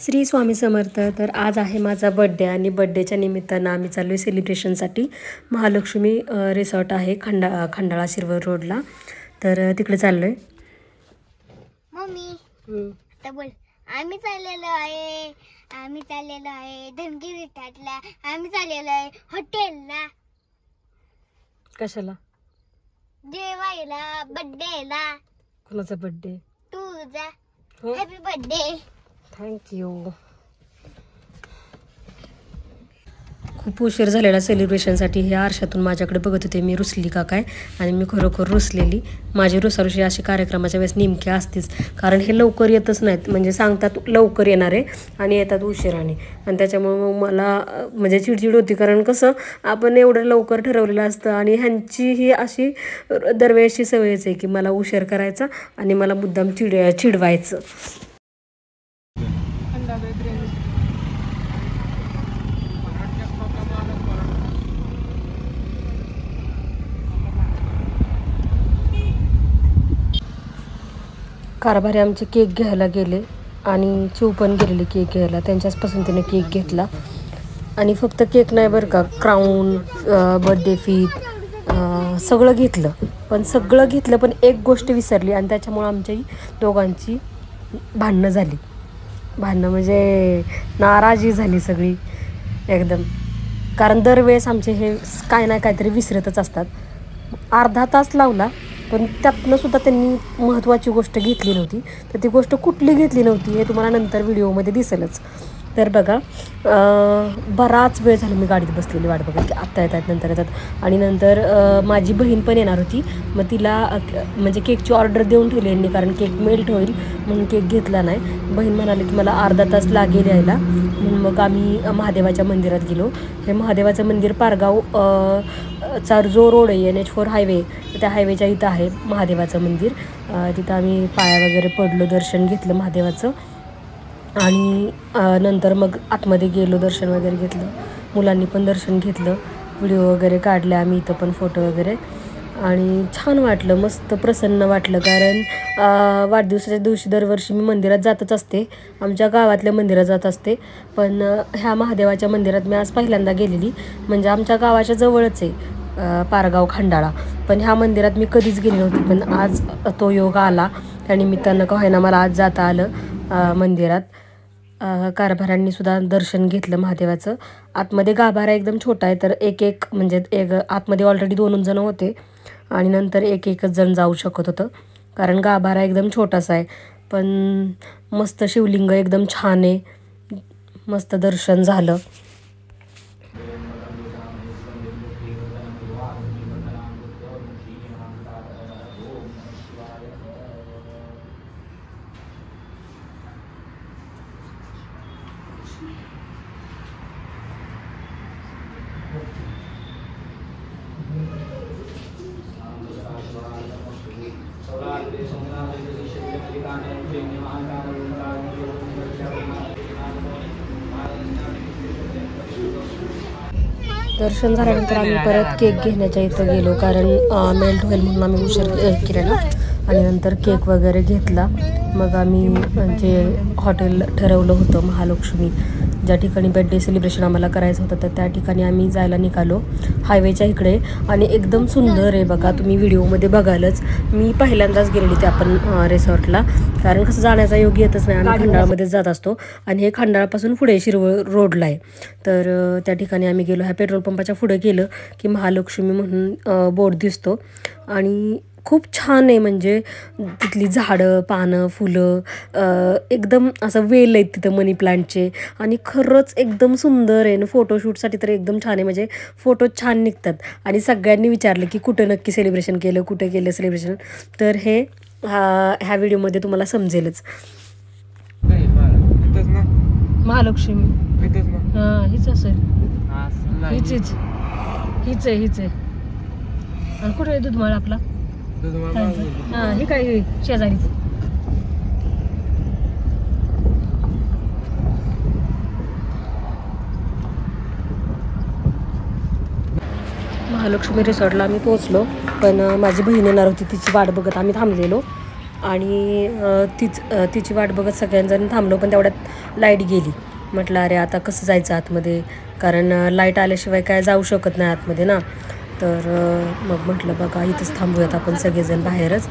श्री स्वामी समर्थ. तर आज आहे माझा बड्डे आणि बड्डेच्या निमित्तानं आम्ही चाललो आहे सेलिब्रेशनसाठी. महालक्ष्मी रिसॉर्ट आहे खंडाळा शिरवळ रोडला, तर तिकडे चाललो आहे. मम्मी आता बोल. आम्ही चाललेलो आहे धनगी रिसॉर्टला. आम्ही चाललेलो आहे हॉटेलला. कशाला? जेवायला, बड्डेला. कोणाचा बड्डे? तुझा. हो, हॅपी बड्डे. थँक्यू. खूप उशीर झालेला सेलिब्रेशनसाठी. हे आरशातून माझ्याकडे बघत होते मी रुसली का काय, आणि मी खरोखर रुसलेली. माझी रुसारुशी अशी कार्यक्रमाच्या वेळेस नेमकी असतेच, कारण हे लवकर येतच नाहीत. म्हणजे सांगतात लवकर येणार आहे आणि येतात उशिराने, आणि त्याच्यामुळे मग मला म्हणजे चिडचिड होती. कारण कसं आपण एवढं लवकर ठरवलेलं असतं, आणि ह्यांची ही अशी दरवेळेसची सवयच आहे की मला उशीर करायचा आणि मला मुद्दाम चिडवायचं. कारभारी आमचे केक घ्यायला गेले आणि चिव पण गेलेली केक घ्यायला. त्यांच्याच पसंतीने केक घेतला, आणि फक्त केक नाही बरं का, क्राऊन, बर्थडे फीत सगळं घेतलं. पण एक गोष्ट विसरली, आणि त्याच्यामुळं आमच्याही दोघांची भांडणं झाली. म्हणजे नाराजी झाली सगळी एकदम. कारण दरवेळेस आमचे हे काय ना काहीतरी विसरतच असतात. अर्धा तास लावला, पण त्यातनं सुद्धा त्यांनी महत्त्वाची गोष्ट घेतली नव्हती. तर ती गोष्ट कुठली घेतली नव्हती हे तुम्हाला नंतर व्हिडिओमध्ये दिसेलच. तर बघा, बराच वेळ झाला मी गाडीत बसलेली वाट बघत की आत्ता येतात नंतर येतात. आणि नंतर माझी बहीण पण येणार होती. मग तिला म्हणजे केकची ऑर्डर देऊन ठेवली यांनी, कारण केक मेल्ट होईल म्हणून केक घेतला नाही. बहीण म्हणाली की मला अर्धा तास लागेल यायला, म्हणून मग आम्ही महादेवाच्या मंदिरात गेलो. हे महादेवाचं मंदिर पारगाव चा जो रोड आहे NH4 हायवे, त्या हायवेच्या इथं आहे महादेवाचं मंदिर. तिथं आम्ही पाया वगैरे पडलो, दर्शन घेतलं महादेवाचं, आणि नंतर मग आतमध्ये गेलो, दर्शन वगैरे घेतलं. मुलांनी पण दर्शन घेतलं, व्हिडिओ वगैरे काढले आम्ही इथं पण, फोटो वगैरे. आणि छान वाटलं, मस्त प्रसन्न वाटलं. कारण वाढदिवसाच्या दिवशी दरवर्षी मी मंदिरात जातच असते, आमच्या गावातल्या मंदिरात जात असते. पण ह्या महादेवाच्या मंदिरात मी आज पहिल्यांदा गेलेली. म्हणजे आमच्या गावाच्या जवळच आहे पारगाव खंडाळा, पण ह्या मंदिरात मी कधीच गेली नव्हती. पण आज तो योग आला, त्यानिमित्तानं का होईना मला आज जाता आलं मंदिरात. कारभारांनी सुद्धा दर्शन घेतलं महादेवाचं. आतमध्ये गाभारा एकदम छोटा आहे, तर एक म्हणजे आतमध्ये ऑलरेडी 2 जण होते, आणि नंतर एकच जण जाऊ शकत होतं, कारण गाभारा एकदम छोटासा आहे. पण मस्त शिवलिंग एकदम छान आहे, मस्त दर्शन झालं. दर्शन झाल्यानंतर आम्ही परत केक घेण्याच्या इथं गेलो, कारण मेल्ट होईल म्हणून आम्ही उशीर केलेला. आणि नंतर केक वगैरे घेतला. मग आम्ही म्हणजे हॉटेल ठरवलं होतं महालक्ष्मी, ज्या ठिकाणी बड्डे सेलिब्रेशन आम्हाला करायचं होतं, तर त्या ठिकाणी आम्ही जायला निघालो हायवेच्या इकडे. आणि एकदम सुंदर आहे बघा, तुम्ही व्हिडिओमध्ये बघालच. मी पहिल्यांदाच गेलेली त्या आपण रिसॉर्टला, कारण कसं जाण्याचा योग येतच नाही, आम्ही खंडाळामध्येच जात असतो, आणि हे खंडाळापासून पुढे शिरवळ रोडला आहे. तर त्या ठिकाणी आम्ही गेलो. ह्या पेट्रोल पंपाच्या पुढे गेलं की महालक्ष्मी म्हणून बोर्ड दिसतो, आणि खूप छान आहे. म्हणजे तिथली झाडं, पानं, फुलं एकदम असं वेल आहेत तिथं, मनी प्लांटचे, आणि खरंच एकदम सुंदर आहे. आणि फोटोशूटसाठी तर एकदम छान आहे, म्हणजे फोटो छान निघतात. आणि सगळ्यांनी विचारलं की कुठं नक्की सेलिब्रेशन केलं, कुठं केलं सेलिब्रेशन, तर हे ह्या व्हिडिओमध्ये तुम्हाला समजेलच. महालक्ष्मी हीच असेल, हीच आहे. आणि कुठे आहे दूधमाळ आपला? हां, हे काय शेजारीच. महालक्ष्मी रिसॉर्टला आम्ही पोहोचलो, पण माझी बहीण येणार होती, तिची वाट बघत आम्ही थांबलेलो. आणि तिची वाट बघत सगळ्यांजण थांबलो, पण तेवढ्यात लाईट गेली. म्हटलं अरे आता कसं जायचं आतमध्ये, कारण लाईट आल्याशिवाय काय जाऊ शकत नाही आतमध्ये ना. तर मग म्हटलं बघा इथंच थांबूयात आपण सगळेजण बाहेरच.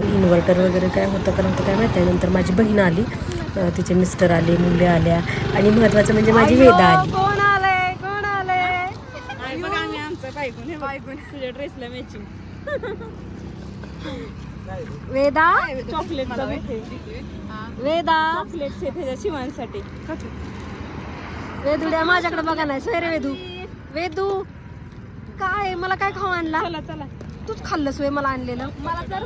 इन्व्हर्टर वगैरे काय होतं का नव्हतं काय माहिती आहे. नंतर माझी बहीण आली, तिचे मिस्टर आले, मुले आल्या आणि महत्त्वाचं म्हणजे माझी वेदा आली. कोण आलंय बघा आम्ही आमचं बायकून तुझ्या ड्रेसला मॅचिंग. वेदा चॉकलेटचा वेदा चॉकलेट्स आहे त्याच्या शिवांसाठी. वेदुड्या माझ्याकडे बघा नाही सोय रे. वेदू काय मला काय खाऊ आणला? चला चला तूच खाल्लं सोय मला आणलेलं. मला जर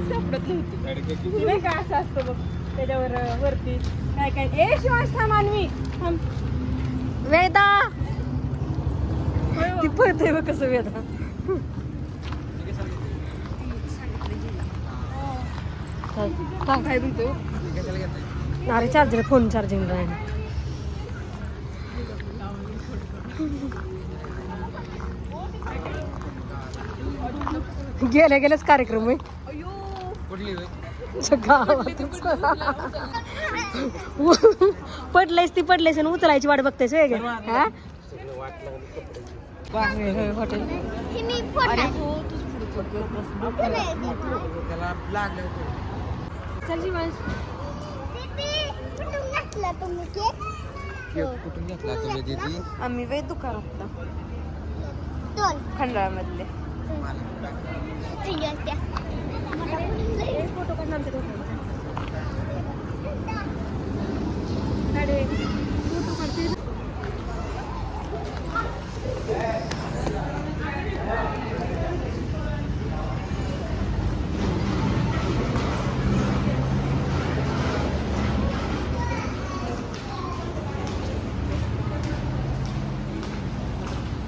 सापडत नव्हती नाही का, असं असतं बघ त्याच्यावर वरती काय काय. ए शिवांश थांब आणवी थांब. वेदा ती पळते बघ कसं वेदा. काय म्हणतो अरे चार्जर फोन चार्जिंग राहील. गेलेच कार्यक्रम आहे पडलेस ती पडलेस आणि उचलायची वाट बघतेस वेगळे. हॉटेल आम्ही वेद दुकानातला खंडाळा मधले. फोटो काढणार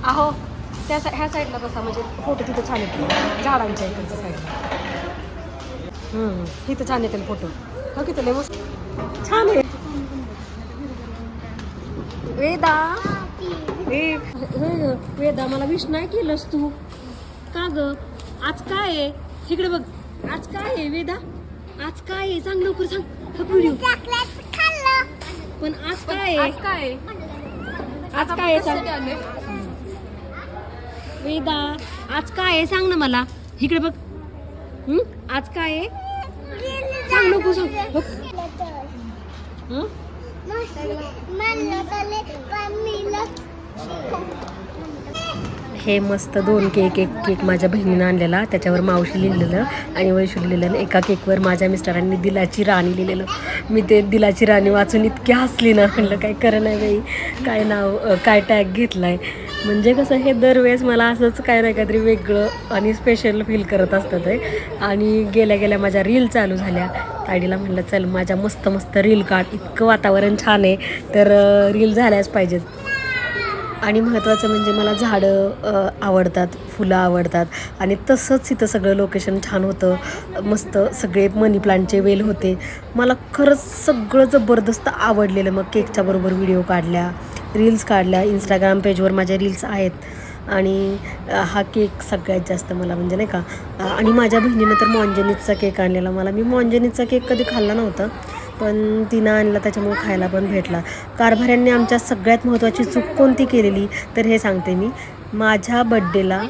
अहो ह्या साईडला बसा, म्हणजे फोटो तिथं छान येतील झाडांच्या इकडच्या साईडला. तिथं छान येतील फोटो. हो की लय मस्त छान आहे. वेदा वेदा मला विश नाही केलंस तू का ग? आज काय आहे इकडे बघ, आज काय आहे वेदा? आज काय आहे सांग लवकर सांग. व्हिडिओ पण आज काय आहे? आज काय आहे सांग वेदा. आज काय आहे सांग ना मला. इकडे बघ. आज काय आहे सांग नको सांग. हे मस्त 2 केक, एक केक माझ्या बहिणीनं आणलेला, त्याच्यावर मावशी लिहिलेलं आणि वैशू लिहिलेलं. एका केकवर माझ्या मिस्टरांनी दिलाची राणी लिहिलेलं. मी ते दिलाची राणी वाचून इतकी हसली ना, म्हणलं काय खरं नाही बाई, काय नाव काय टॅग घेतलाय. म्हणजे कसं हे दरवेळेस मला असंच काय नाही काहीतरी वेगळं आणि स्पेशल फील करत असतं ते. आणि गेल्या गेल्या माझ्या रील चालू झाल्या. ताईडीला म्हणलं चल माझ्या मस्त मस्त रील काढ, इतकं वातावरण छान आहे तर रील झाल्याच पाहिजेत. आणि महत्त्वाचं म्हणजे मला झाडं आवडतात, फुलं आवडतात आणि तसंच इथं सगळं लोकेशन छान होतं. मस्त सगळे मनी प्लांटचे वेल होते. मला खरंच सगळं जबरदस्त आवडलेलं. मग केकच्या बरोबर व्हिडिओ काढल्या, रील्स काढल्या. इंस्टाग्राम पेजवर माझ्या रील्स आहेत. आणि हा केक सगळ्यात जास्त मला म्हणजे नाही का. आणि माझ्या बहिणीनं तर मॉन्जेनिसचा केक आणलेला. मी मॉन्जेनिसचा केक कधी खाल्ला नव्हता, पण तिनं आणला त्याच्यामुळे खायला पण भेटला. कारभाऱ्यांनी आमच्या सगळ्यात महत्त्वाची चूक कोणती केलेली तर हे सांगते मी. माझ्या बड्डेला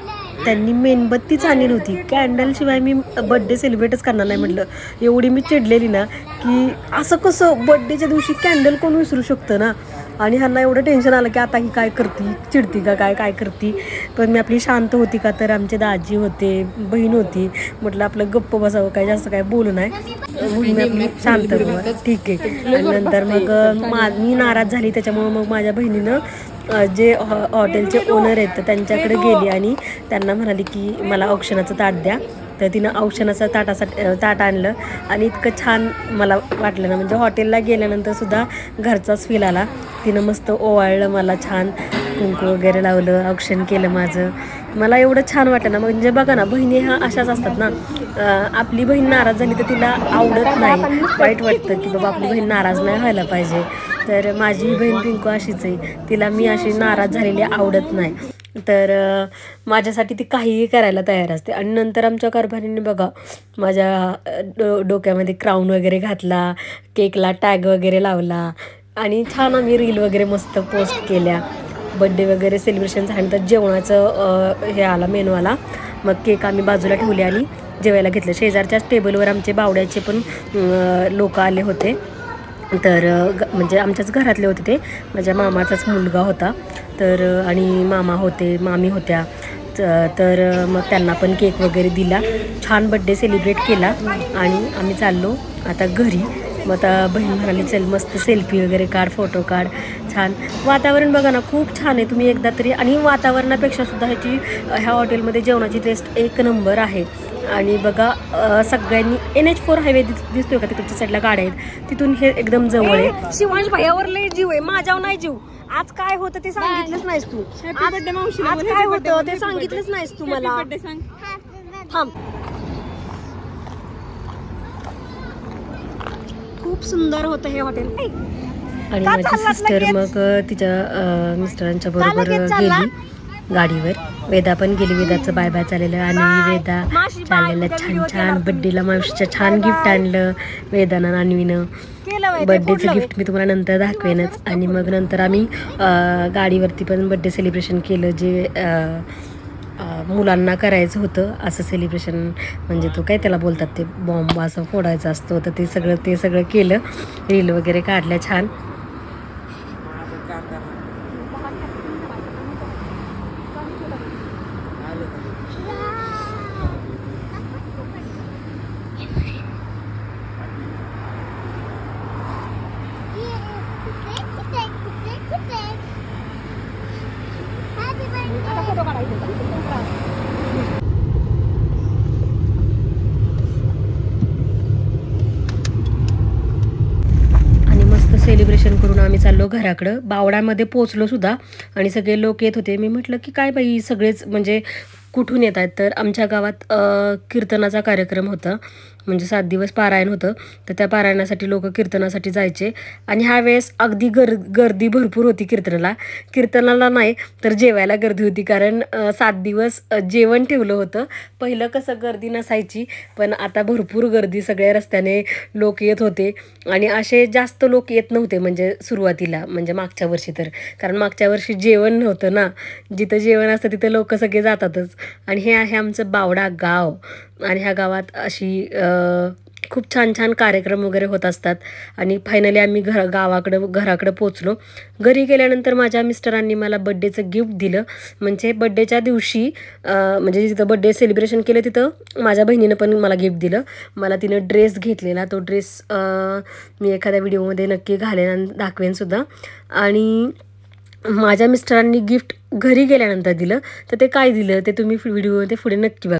त्यांनी मेणबत्तीच आणली होती. कॅन्डलशिवाय मी बड्डे सेलिब्रेटच करणार नाही म्हटलं. एवढी मी चिडलेली ना की असं कसं बड्डेच्या दिवशी कॅन्डल कोण विसरू शकतं ना. आणि ह्यांना एवढं टेन्शन आलं की आता ही काय करती, चिडती का काय करती. पण मी आपली शांत होती का तर आमचे दाजी होते, बहीण होती. म्हटलं आपलं गप्प बसावं, काय जास्त काय बोलू नाही. मी आपली शांत ठीक आहे. आणि नंतर मग मी नाराज झाली. त्याच्यामुळं मग माझ्या बहिणीनं जे हॉटेलचे ओनर आहेत त्यांच्याकडे गेली आणि त्यांना म्हणाली की मला औक्षणाचं ताट द्या. तर तिनं औक्षणाचं ताट आणलं आणि इतकं छान मला वाटलं ना. म्हणजे हॉटेलला गेल्यानंतर सुद्धा घरचाच फील आला. तिनं मस्त ओवाळलं मला, छान कुंकू वगैरे लावलं, औक्षण केलं माझं. मला एवढं छान वाटलं ना. म्हणजे बघा ना, बहिणी ह्या अशाच असतात ना. आपली बहीण नाराज झाली तर तिला आवडत नाही, वाईट वाटतं की बाबा आपली बहीण नाराज नाही व्हायला पाहिजे. तर माझी बहीण पिंकू अशीच आहे, तिला मी अशी नाराज झालेली आवडत नाही. तर माझ्यासाठी ती काहीही करायला तयार असते. आणि नंतर आमच्या कारभारीने बघा माझ्या डोक्यामध्ये क्राऊन वगैरे घातला, केकला टॅग वगैरे लावला आणि छान आम्ही रील वगैरे मस्त पोस्ट केल्या. बड्डे वगैरे सेलिब्रेशन झाल्यानंतर जेवणाचं हे आला, मेनू आला. मग केक आम्ही बाजूला ठेवले आणि जेवायला घेतलं. शेजारच्याच टेबलवर आमचे बावड्याचे पण लोक आले होते. तर म्हणजे आमच्याच घरातले होते ते, माझ्या मामाचाच मुलगा होता. तर आणि मामा होते, मामी होत्या. तर मग त्यांना पण केक वगैरे दिला. छान बड्डे सेलिब्रेट केला आणि आम्ही चाललो आता घरी. मग आता बहीण म्हणाली चल मस्त सेल्फी वगैरे काढ, फोटो काढ. छान वातावरण बघा ना, खूप छान आहे. तुम्ही एकदा तरी, आणि वातावरणापेक्षा सुद्धा ह्या हॉटेलमध्ये जेवणाची टेस्ट एक नंबर आहे. आणि बघा सगळ्यांनी NH4 हायवे दिसतोय का, तिकडच्या साईडला गाड्या आहेत, तिथून हे एकदम जवळ आहे. शिवांश भाईयावर लय जीव आहे, माझ्यावर नाही जीव. आज काय होतं ते सांगितलंच नाहीस तू. आज काय होतं ते सांगितलंच नाहीस तू मला. थांब. खूप सुंदर होतं हे हॉटेल. आणि माझी सिस्टर मग तिच्या मिस्टरांच्या बरोबर गेली गाडीवर. वेदा पण गेली, वेदाचं बाय बाय चाललेलं. आणि वेदा चाललेलं छान छान बड्डेला मावशीच्या छान गिफ्ट आणलं वेदानं आणवीनं. बड्डेचं गिफ्ट मी तुम्हाला नंतर दाखवेनच. आणि मग नंतर आम्ही गाडीवरती पण बड्डे सेलिब्रेशन केलं, जे मुलांना करायचं होतं असं सेलिब्रेशन. म्हणजे तो काय त्याला बोलतात ते बॉम्ब असं फोडायचं असतो, तर ते सगळं केलं. रील वगैरे काढल्या छान. सेलिब्रेशन करून आम्ही चाललो घराकडं. बावड्यामध्ये पोचलो सुद्धा आणि सगळे लोक येत होते. मी म्हटलं की काय बाई सगळेच म्हणजे कुठून येत आहेत. तर आमच्या गावात कीर्तनाचा कार्यक्रम होता, म्हणजे 7 दिवस पारायण होतं. तर त्या पारायणासाठी लोक कीर्तनासाठी जायचे. आणि ह्या वेळेस अगदी गर्दी भरपूर होती कीर्तनाला नाही तर जेवायला गर्दी होती. कारण 7 दिवस जेवण ठेवलं होतं. पहिलं कसं गर्दी नसायची, पण आता भरपूर गर्दी, सगळ्या रस्त्याने लोक येत होते. आणि असे जास्त लोक येत नव्हते म्हणजे सुरुवातीला, म्हणजे मागच्या वर्षी तर. कारण मागच्या वर्षी जेवण नव्हतं ना, जिथं जेवण असतं तिथं लोक सगळे जातातच. आणि हे आहे आमचं बावडा गाव. आणि ह्या गावात अशी खूप छान छान कार्यक्रम वगैरे होत असतात. आणि फायनली आम्ही घराकडं पोचलो. घरी गेल्यानंतर माझ्या मिस्टरांनी मला बड्डेचं गिफ्ट दिलं. म्हणजे बड्डेच्या दिवशी म्हणजे जिथं बड्डे सेलिब्रेशन केलं तिथं माझ्या बहिणीनं पण मला गिफ्ट दिलं. मला तिनं ड्रेस घेतलेला, तो ड्रेस मी एखाद्या व्हिडिओमध्ये नक्की घालेन आणि दाखवेनसुद्धा. आणि माझ्या मिस्टरांनी गिफ्ट घरी गेल्यानंतर दिलं. तर ते काय दिलं ते तुम्ही व्हिडिओमध्ये पुढे नक्की बघा.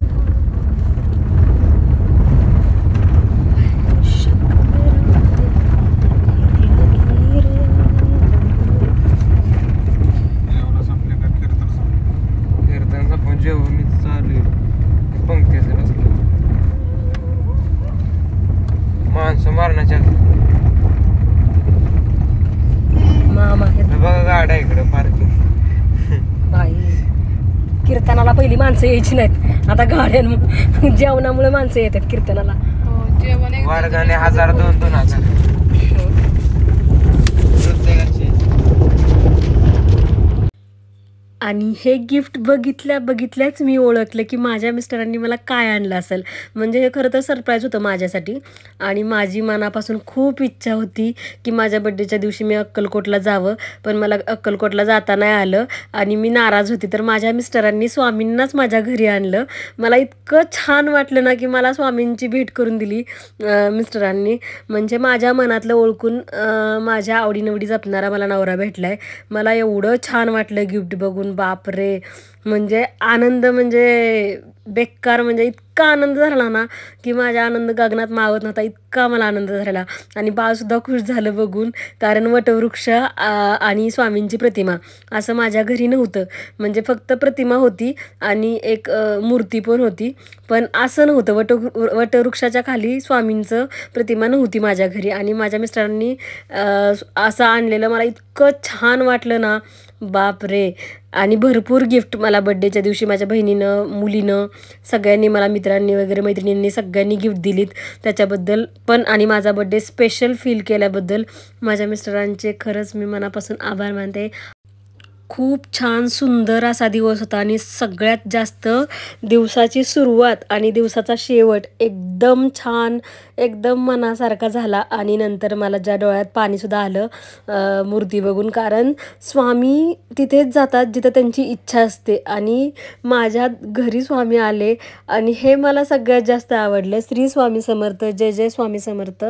माणसं मारण्याच्या मामा बघा गाड्या इकडं पार्किंग. बाई कीर्तनाला पहिली माणसं यायची नाहीत, आता गाड्यां जेवणामुळे माणसं येतात कीर्तनाला. वर्गाने 1000 2,000 आणि हे गिफ्ट बघितल्याच मी ओळखलं की माझ्या मिस्टरांनी मला काय आणलं असेल. म्हणजे हे खरं तर सरप्राईज होतं माझ्यासाठी. आणि माझी मनापासून खूप इच्छा होती की माझ्या बड्डेच्या दिवशी मी अक्कलकोटला जावं, पण मला अक्कलकोटला जाता नाही आलं आणि मी नाराज होती. तर माझ्या मिस्टरांनी स्वामींनाच माझ्या घरी आणलं. मला इतकं छान वाटलं ना की मला स्वामींची भेट करून दिली मिस्टरांनी. म्हणजे माझ्या मनातलं ओळखून माझ्या आवडीनिवडी जपणारा मला नवरा भेटलाय. मला एवढं छान वाटलं गिफ्ट बघून, बापरे. म्हणजे आनंद म्हणजे बेकार, म्हणजे इतका इतका आनंद झाला ना की माझ्या आनंद गगनात मावत नव्हता, इतका मला आनंद झाला. आणि बाळसुद्धा खुश झालं बघून, कारण वटवृक्ष आणि स्वामींची प्रतिमा असं माझ्या घरी नव्हतं. म्हणजे फक्त प्रतिमा होती आणि एक मूर्ती पण होती, पण असं नव्हतं. वटवृक्षाच्या खाली स्वामींचं प्रतिमा नव्हती माझ्या घरी. आणि माझ्या मिस्टरांनी असं आणलेलं मला इतकं छान वाटलं ना, बाप रे. आणि भरपूर गिफ्ट मला बड्डेच्या दिवशी माझ्या बहिणीनं, मुलीनं, सगळ्यांनी, मला मित्रांनी वगैरे, मैत्रिणींनी सगळ्यांनी गिफ्ट दिलीत. त्याच्याबद्दल पण आणि माझा बड्डे स्पेशल फील केल्याबद्दल माझ्या मिस्टरांचे खरंच मी मनापासून आभार मानते. खूप छान सुंदर असा दिवस होता आणि सगळ्यात जास्त दिवसाची सुरुवात आणि दिवसाचा शेवट एकदम छान, एकदम मनासारखा झाला. आणि नंतर मला ज्या डोळ्यात पाणीसुद्धा आलं मूर्ती बघून, कारण स्वामी तिथेच जातात जिथं त्यांची इच्छा असते आणि माझ्या घरी स्वामी आले आणि हे मला सगळ्यात जास्त आवडलं. श्री स्वामी समर्थ, जय जय स्वामी समर्थ.